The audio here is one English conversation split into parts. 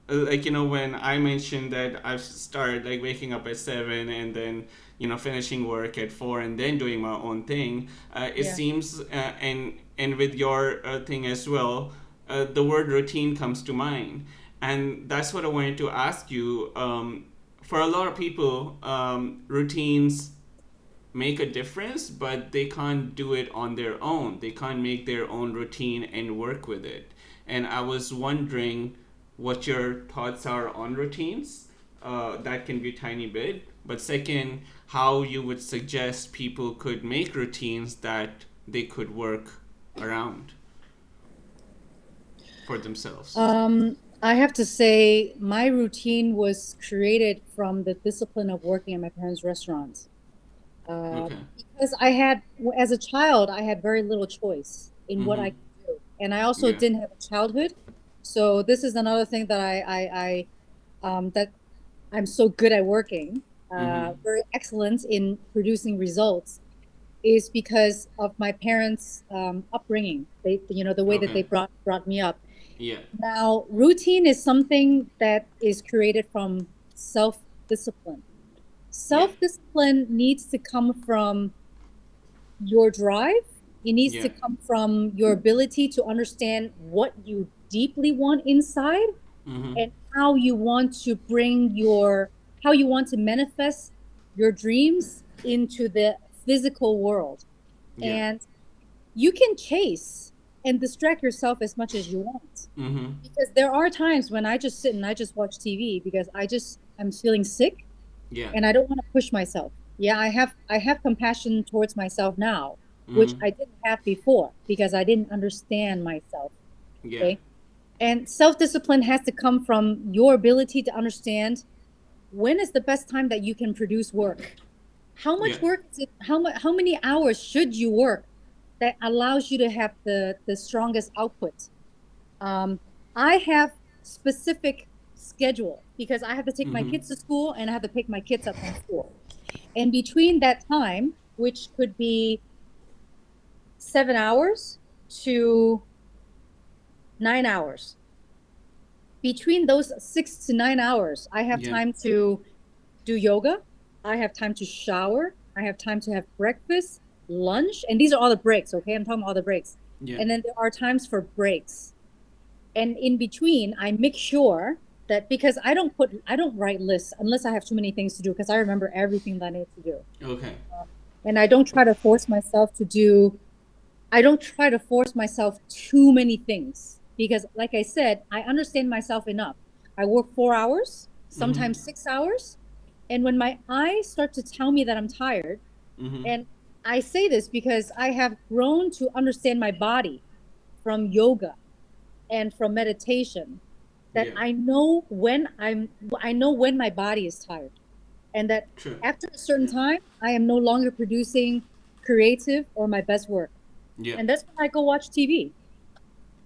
like, when I mentioned that I've started like waking up at 7 and then finishing work at 4 and then doing my own thing, it Yeah. seems, and with your thing as well, the word routine comes to mind, and that's what I wanted to ask you. For a lot of people, routines make a difference, but they can't do it on their own. They can't make their own routine and work with it. And I was wondering what your thoughts are on routines. That can be a tiny bit. But second, how you would suggest people could make routines that they could work around for themselves. I have to say, my routine was created from the discipline of working at my parents' restaurants. Okay. Because as a child, I had very little choice in what I Mm-hmm. could do, and I also Yeah. didn't have a childhood. So this is another thing that that I'm so good at working, Mm-hmm. very excellent in producing results, is because of my parents' upbringing. The way that Okay. they brought me up. Yeah. Now, routine is something that is created from self-discipline. Yeah. Self-discipline needs to come from your drive. It needs Yeah. to come from your ability to understand what you deeply want inside Mm-hmm. and how you want to manifest your dreams into the physical world. Yeah. And you can chase and distract yourself as much as you want. Mm-hmm. Because there are times when I just sit and I just watch TV because I'm feeling sick Yeah. and I don't want to push myself. Yeah, I have compassion towards myself now, which Mm-hmm. I didn't have before because I didn't understand myself. Yeah. Okay. And self-discipline has to come from your ability to understand when is the best time that you can produce work. How Yeah. much work is it? How many hours should you work that allows you to have the strongest output? Um, I have specific schedule because I have to take my Mm-hmm. kids to school and I have to pick my kids up from school. And between that time, which could be 7 hours to 9 hours, between those 6 to 9 hours, I have Yeah. time to do yoga. I have time to shower. I have time to have breakfast, lunch, and these are all the breaks. Okay, I'm talking about all the breaks. Yeah. And then there are times for breaks. And in between, I make sure that because I don't write lists unless I have too many things to do because I remember everything that I need to do. Okay. And I don't try to force myself to do, I don't try to force myself too many things because, like I said, I understand myself enough. I work 4 hours, Mm-hmm. sometimes 6 hours. And when my eyes start to tell me that I'm tired, Mm-hmm. and I say this because I have grown to understand my body from yoga and from meditation, that Yeah. I know when my body is tired, and that True. after a certain Yeah. time, I am no longer producing creative or my best work. Yeah. And that's when I go watch TV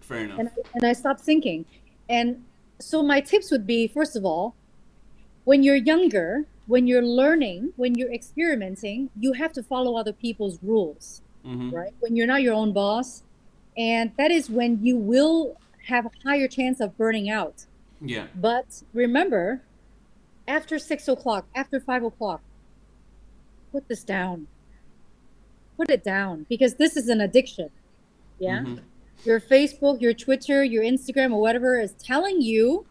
Fair enough. and I stop thinking. And so my tips would be, first of all, when you're younger, when you're learning, when you're experimenting, you have to follow other people's rules, Mm-hmm. right? When you're not your own boss. And that is when you will have a higher chance of burning out. Yeah. But remember, after 6 o'clock, after 5 o'clock, put this down. Put it down because this is an addiction. Yeah. Mm-hmm. Your Facebook, your Twitter, your Instagram, or whatever is telling you,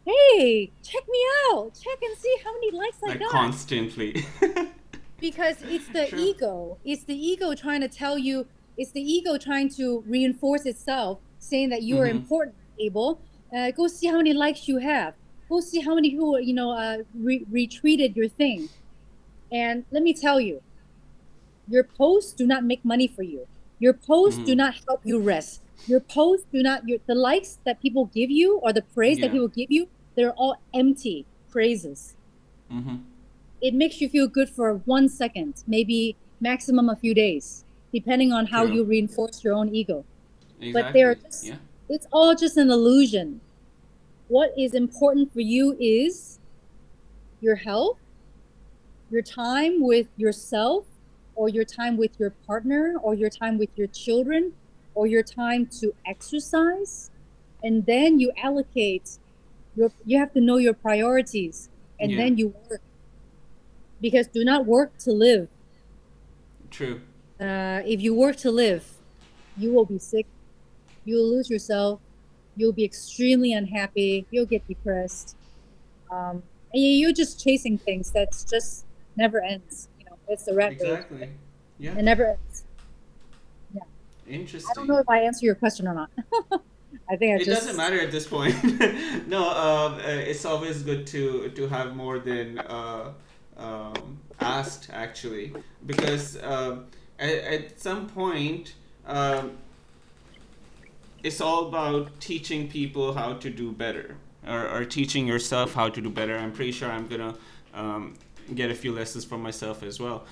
hey, check me out. Check and see how many likes I Like got. constantly. Because it's the True. ego. It's the ego trying to tell you, it's the ego trying to reinforce itself, saying that you are Mm-hmm. important, Abel. Go see how many likes you have. Go see how many people, retweeted your thing. And let me tell you, your posts do not make money for you. Your posts do Mm-hmm. not help you rest. Your posts do not, the likes that people give you or the praise that Yeah. people give you, they're all empty praises. Mm-hmm. It makes you feel good for 1 second, maybe maximum a few days, depending on how True. you reinforce your own ego. But Exactly. Yeah. it's all just an illusion. What is important for you is your health, your time with yourself, or your time with your partner, or your time with your children, or your time to exercise. And then you allocate You have to know your priorities, and Yeah. then you work, because do not work to live. True. If you work to live, you will be sick, you'll lose yourself, you'll be extremely unhappy, you'll get depressed, and you're just chasing things that's just never ends. It's the rat race, right? Exactly. Yeah. It never ends. Yeah. I don't know Interesting. if I answer your question or not. I think I It doesn't just matter at this point. No, it's always good to have more than asked actually, because at some point, it's all about teaching people how to do better, or teaching yourself how to do better. I'm pretty sure I'm gonna get a few lessons from myself as well.